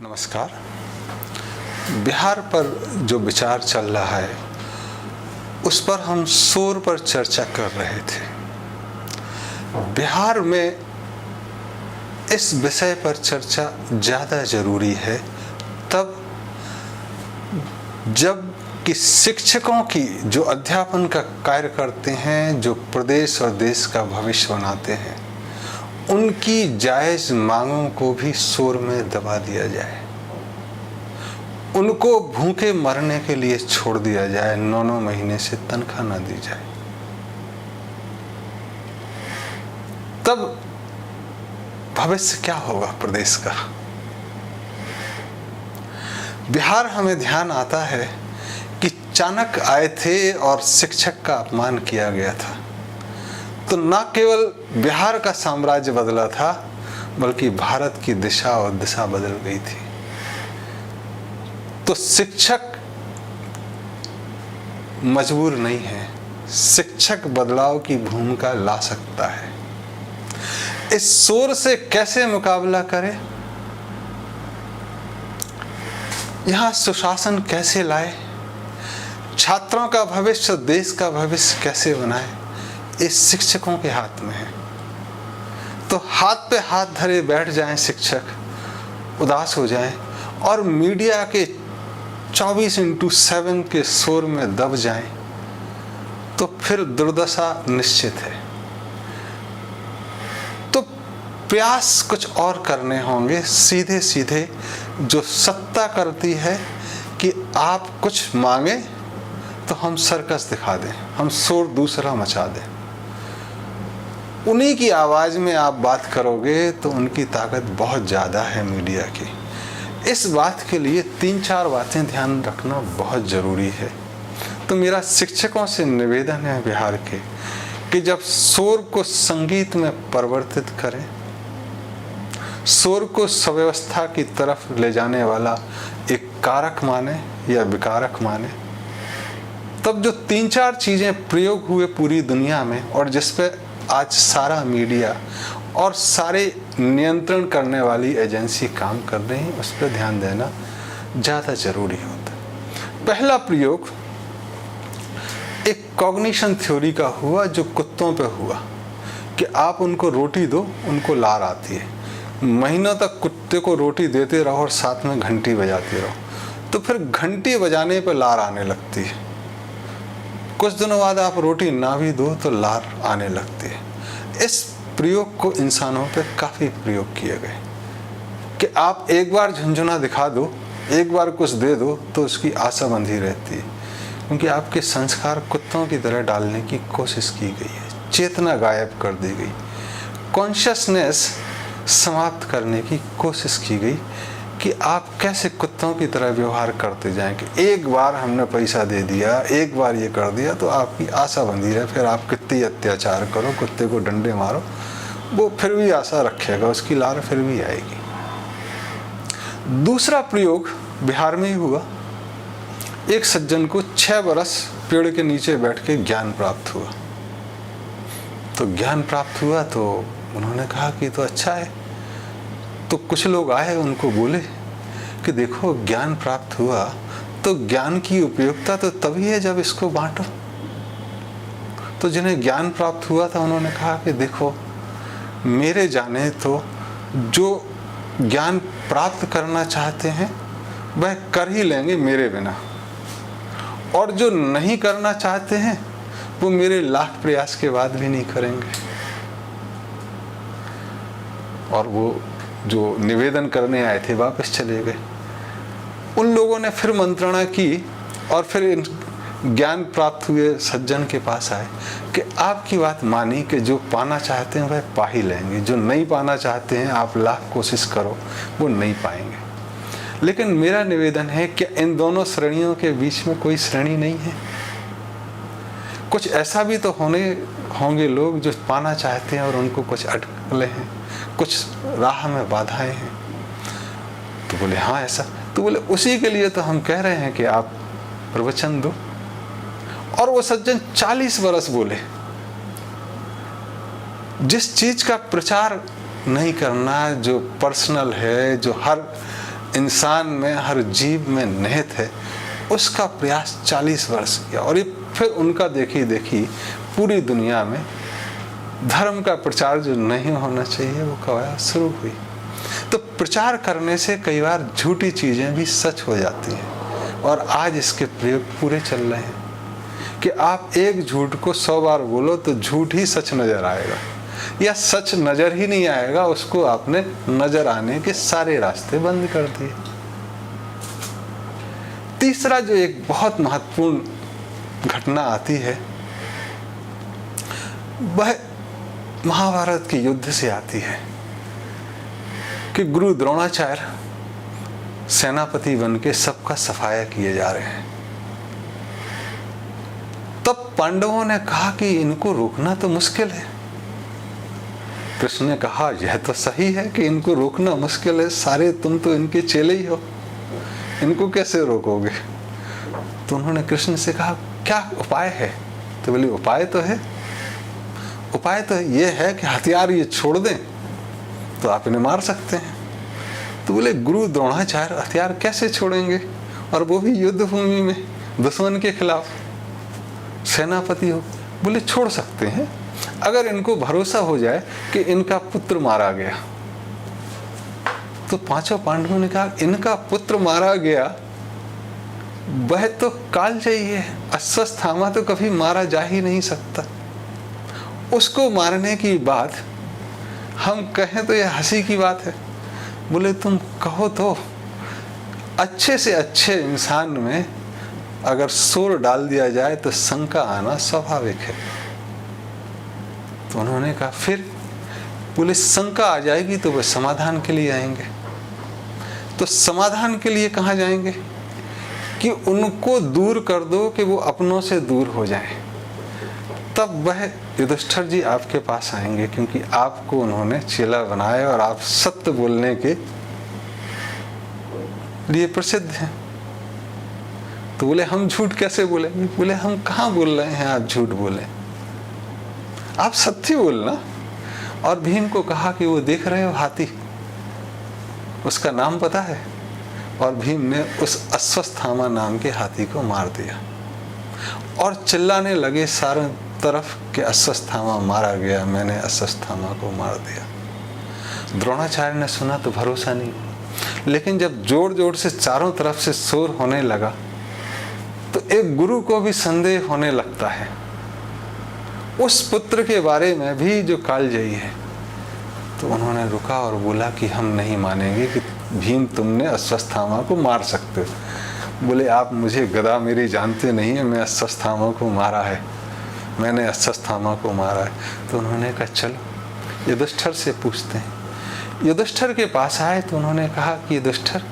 नमस्कार। बिहार पर जो विचार चल रहा है उस पर हम शोर पर चर्चा कर रहे थे। बिहार में इस विषय पर चर्चा ज़्यादा ज़रूरी है तब जब कि शिक्षकों की जो अध्यापन का कार्य करते हैं, जो प्रदेश और देश का भविष्य बनाते हैं, उनकी जायज़ मांगों को भी शोर में दबा दिया जाए, उनको भूखे मरने के लिए छोड़ दिया जाए, 9 महीने से तनख्वाह न दी जाए, तब भविष्य क्या होगा प्रदेश का। बिहार हमें ध्यान आता है कि चाणक्य आए थे और शिक्षक का अपमान किया गया था, तो न केवल बिहार का साम्राज्य बदला था बल्कि भारत की दिशा और दिशा बदल गई थी। तो शिक्षक मजबूर नहीं है, शिक्षक बदलाव की भूमिका ला सकता है। इस शोर से कैसे मुकाबला करें, यहाँ सुशासन कैसे लाए, छात्रों का भविष्य, देश का भविष्य कैसे बनाए, इस शिक्षकों के हाथ में है। तो हाथ पे हाथ धरे बैठ जाएं शिक्षक, उदास हो जाएं और मीडिया के 24/7 के शोर में दब जाएं, तो फिर दुर्दशा निश्चित है। तो प्रयास कुछ और करने होंगे, सीधे सीधे जो सत्ता करती है कि आप कुछ मांगे तो हम सर्कस दिखा दें, हम शोर दूसरा मचा दें। उन्हीं की आवाज़ में आप बात करोगे तो उनकी ताकत बहुत ज़्यादा है मीडिया की। इस बात के लिए 3-4 बातें ध्यान रखना बहुत ज़रूरी है। तो मेरा शिक्षकों से निवेदन है बिहार के कि जब शोर को संगीत में परिवर्तित करें, शोर को सुव्यवस्था की तरफ ले जाने वाला एक कारक माने या विकारक माने, तब जो 3-4 चीज़ें प्रयोग हुए पूरी दुनिया में और जिस पे आज सारा मीडिया और सारे नियंत्रण करने वाली एजेंसी काम कर रही हैं, उस पर ध्यान देना ज़्यादा ज़रूरी होता है। पहला प्रयोग एक कॉग्निशन थ्योरी का हुआ जो कुत्तों पे हुआ कि आप उनको रोटी दो, उनको लार आती है। महीनों तक कुत्ते को रोटी देते रहो और साथ में घंटी बजाते रहो, तो फिर घंटी बजाने पर लार आने लगती है। कुछ दिनों बाद आप रोटी ना भी दो तो लार आने लगती है। इस प्रयोग को इंसानों पे काफ़ी प्रयोग किए गए कि आप एक बार झुंझुना दिखा दो, एक बार कुछ दे दो तो उसकी आशा बंधी रहती है, क्योंकि आपके संस्कार कुत्तों की तरह डालने की कोशिश की गई है, चेतना गायब कर दी गई, कॉन्शियसनेस समाप्त करने की कोशिश की गई कि आप कैसे कुत्तों की तरह व्यवहार करते जाएं कि एक बार हमने पैसा दे दिया, एक बार ये कर दिया तो आपकी आशा बंधी रहे, फिर आप कितनी अत्याचार करो, कुत्ते को डंडे मारो, वो फिर भी आशा रखेगा, उसकी लार फिर भी आएगी। दूसरा प्रयोग बिहार में ही हुआ। एक सज्जन को 6 बरस पेड़ के नीचे बैठ के ज्ञान प्राप्त हुआ। तो ज्ञान प्राप्त हुआ तो उन्होंने कहा कि तो अच्छा है। तो कुछ लोग आए, उनको बोले कि देखो ज्ञान प्राप्त हुआ तो ज्ञान की उपयोगिता तो तभी है जब इसको बांटो। तो जिन्हें ज्ञान प्राप्त हुआ था उन्होंने कहा कि देखो मेरे जाने तो जो ज्ञान प्राप्त करना चाहते हैं वह कर ही लेंगे मेरे बिना, और जो नहीं करना चाहते हैं वो मेरे लाख प्रयास के बाद भी नहीं करेंगे। और वो जो निवेदन करने आए थे वापस चले गए। उन लोगों ने फिर मंत्रणा की और फिर ज्ञान प्राप्त हुए सज्जन के पास आए कि आपकी बात मानी कि जो पाना चाहते हैं वह पा ही लेंगे, जो नहीं पाना चाहते हैं आप लाख कोशिश करो वो नहीं पाएंगे। लेकिन मेरा निवेदन है कि इन दोनों श्रेणियों के बीच में कोई श्रेणी नहीं है। कुछ ऐसा भी तो होंगे लोग जो पाना चाहते हैं और उनको कुछ अटकलें हैं, कुछ राह में बाधाएं हैं। तो बोले हाँ ऐसा, तो बोले उसी के लिए तो हम कह रहे हैं कि आप प्रवचन दो। और वो सज्जन 40 बरस बोले। जिस चीज का प्रचार नहीं करना, जो पर्सनल है, जो हर इंसान में, हर जीव में निहित है, उसका प्रयास 40 वर्ष किया। और ये फिर उनका देखी देखी पूरी दुनिया में धर्म का प्रचार जो नहीं होना चाहिए वो कवायद शुरू हुई। तो प्रचार करने से कई बार झूठी चीज़ें भी सच हो जाती हैं, और आज इसके प्रयोग पूरे चल रहे हैं कि आप एक झूठ को 100 बार बोलो तो झूठ ही सच नजर आएगा, या सच नजर ही नहीं आएगा, उसको आपने नजर आने के सारे रास्ते बंद कर दिए। तीसरा जो एक बहुत महत्वपूर्ण घटना आती है वह महाभारत के युद्ध से आती है कि गुरु द्रोणाचार्य सेनापति बन के सबका सफाया किए जा रहे हैं। तब पांडवों ने कहा कि इनको रोकना तो मुश्किल है। कृष्ण ने कहा यह तो सही है कि इनको रोकना मुश्किल है, सारे तुम तो इनके चेले ही हो, इनको कैसे रोकोगे? तो उन्होंने कृष्ण से कहा क्या उपाय है? तो बोले उपाय तो है, उपाय तो ये है कि हथियार ये छोड़ दें तो आप इन्हें मार सकते हैं। तो बोले गुरु द्रोणाचार्य हथियार कैसे छोड़ेंगे, और वो भी युद्ध भूमि में दुश्मन के खिलाफ, सेनापति हो? बोले छोड़ सकते हैं अगर इनको भरोसा हो जाए कि इनका पुत्र मारा गया। तो पांचों पांडवों ने कहा इनका पुत्र मारा गया, वह तो कालजयी है, अश्वत्थामा तो कभी मारा जा ही नहीं सकता, उसको मारने की बात हम कहें तो यह हंसी की बात है। बोले तुम कहो तो अच्छे से अच्छे इंसान में अगर शोर डाल दिया जाए तो शंका आना स्वाभाविक है। तो उन्होंने कहा फिर? बोले शंका आ जाएगी तो वे समाधान के लिए आएंगे। तो समाधान के लिए कहाँ जाएंगे? कि उनको दूर कर दो कि वो अपनों से दूर हो जाएं। तब वह युधिष्ठिर जी आपके पास आएंगे, क्योंकि आपको उन्होंने चेला बनाया और आप सत्य बोलने के लिए प्रसिद्ध हैं। तो बोले हम झूठ कैसे बोलेंगे? बोले हम कहाँ बोल रहे हैं आप झूठ बोले, आप सत्य बोलना। और भीम को कहा कि वो देख रहे हो हाथी, उसका नाम पता है? और भीम ने उस अश्वत्थामा नाम के हाथी को मार दिया और चिल्लाने लगे सारों तरफ कि अश्वत्थामा मारा गया, मैंने अश्वत्थामा को मार दिया। द्रोणाचार्य ने सुना तो भरोसा नहीं, लेकिन जब जोर जोर से चारों तरफ से शोर होने लगा तो एक गुरु को भी संदेह होने लगता है उस पुत्र के बारे में भी जो कालजयी है। तो उन्होंने रुका और बोला कि हम नहीं मानेंगे कि भीम तुमने अश्वत्थामा को मार सकते हो। बोले आप मुझे गधा मेरी जानते नहीं है, मैं अश्वत्थामा को मारा है, मैंने अश्वत्थामा को मारा है। तो उन्होंने कहा चलो युधिष्ठिर से पूछते हैं। युधिष्ठिर के पास आए तो उन्होंने कहा कि युधिष्ठिर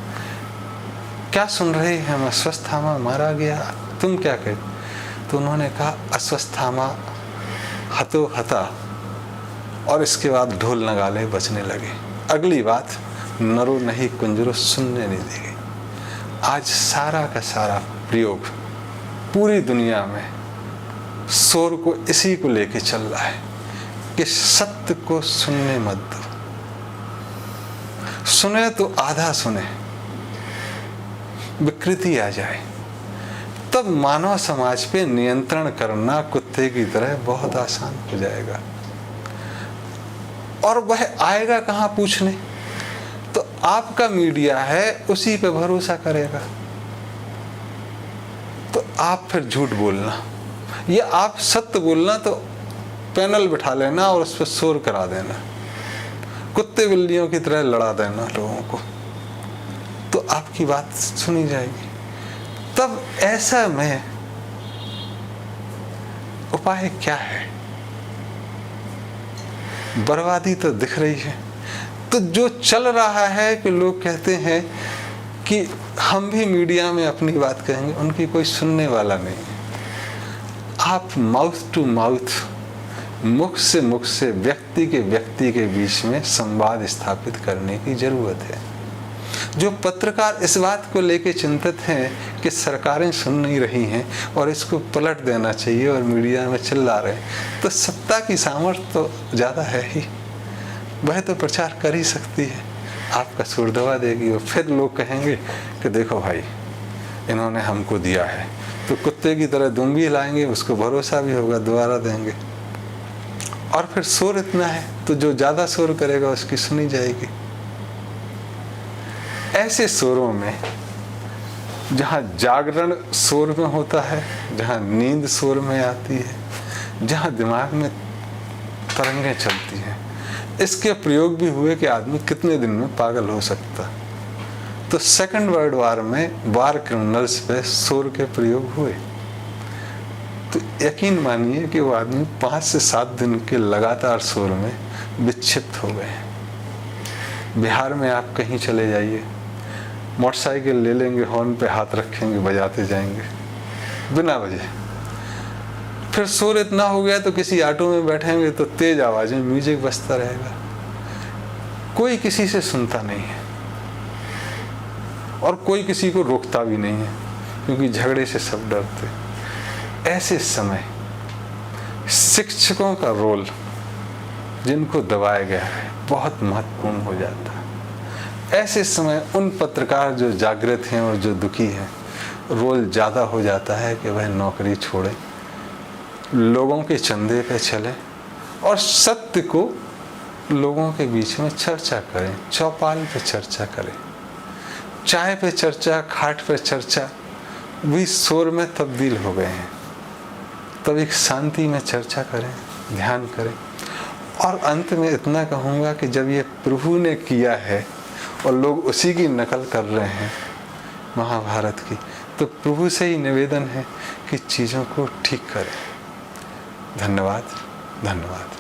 क्या सुन रहे हैं हम, अश्वत्थामा मारा गया, तुम क्या कहते? तो उन्होंने कहा अश्वत्थामा हतो हता, और इसके बाद ढोल नगाले बजने लगे। अगली बात नरो नहीं कुंजरो सुनने नहीं देगी। आज सारा का सारा प्रयोग पूरी दुनिया में शोर को इसी को लेके चल रहा है कि सत्य को सुनने मत दो, सुने तो आधा सुने, विकृति आ जाए, तब मानव समाज पे नियंत्रण करना कुत्ते की तरह बहुत आसान हो जाएगा। और वह आएगा कहाँ पूछने? तो आपका मीडिया है, उसी पे भरोसा करेगा। तो आप फिर झूठ बोलना या आप सत्य बोलना तो पैनल बिठा लेना और उस पर शोर करा देना, कुत्ते बिल्लियों की तरह लड़ा देना लोगों को, तो आपकी बात सुनी जाएगी। तब ऐसा में उपाय क्या है? बर्बादी तो दिख रही है। तो जो चल रहा है कि लोग कहते हैं कि हम भी मीडिया में अपनी बात कहेंगे, उनकी कोई सुनने वाला नहीं है। आप माउथ टू माउथ, मुख से व्यक्ति के बीच में संवाद स्थापित करने की जरूरत है। जो पत्रकार इस बात को लेके चिंतित हैं कि सरकारें सुन नहीं रही हैं और इसको पलट देना चाहिए और मीडिया में चिल्ला रहे हैं, तो सत्ता की सामर्थ्य तो ज़्यादा है ही, वह तो प्रचार कर ही सकती है। आपका सुर दबा देगी और फिर लोग कहेंगे कि देखो भाई, इन्होंने हमको दिया है। तो कुत्ते की तरह दुम भी हिलाएंगे, उसको भरोसा भी होगा, दोबारा देंगे। और फिर शोर इतना है तो जो ज़्यादा शोर करेगा उसकी सुनी जाएगी। ऐसे शोरों में, जहाँ जागरण शोर में होता है, जहाँ नींद शोर में आती है, जहाँ दिमाग में तरंगें चलती हैं, इसके प्रयोग भी हुए कि आदमी कितने दिन में पागल हो सकता। तो सेकंड वर्ल्ड वार में वार क्रिमिनल्स पे शोर के प्रयोग हुए। तो यकीन मानिए कि वो आदमी 5 से 7 दिन के लगातार शोर में विक्षिप्त हो गए। बिहार में आप कहीं चले जाइए, मोटरसाइकिल ले लेंगे, हॉर्न पे हाथ रखेंगे, बजाते जाएंगे बिना वजह। फिर शोर इतना हो गया तो किसी ऑटो में बैठेंगे तो तेज आवाज में म्यूजिक बजता रहेगा, कोई किसी से सुनता नहीं है और कोई किसी को रोकता भी नहीं है, क्योंकि झगड़े से सब डरते। ऐसे समय शिक्षकों का रोल, जिनको दबाया गया है, बहुत महत्वपूर्ण हो जाता है। ऐसे समय उन पत्रकार जो जागृत हैं और जो दुखी हैं, रोल ज़्यादा हो जाता है कि वह नौकरी छोड़ें, लोगों के चंदे पे चलें और सत्य को लोगों के बीच में चर्चा करें, चौपाल पे चर्चा करें, चाय पे चर्चा, खाट पे चर्चा भी शोर में तब्दील हो गए हैं। तब एक शांति में चर्चा करें, ध्यान करें। और अंत में इतना कहूँगा कि जब ये प्रभु ने किया है और लोग उसी की नकल कर रहे हैं महाभारत की, तो प्रभु से ही निवेदन है कि चीज़ों को ठीक करें। धन्यवाद, धन्यवाद।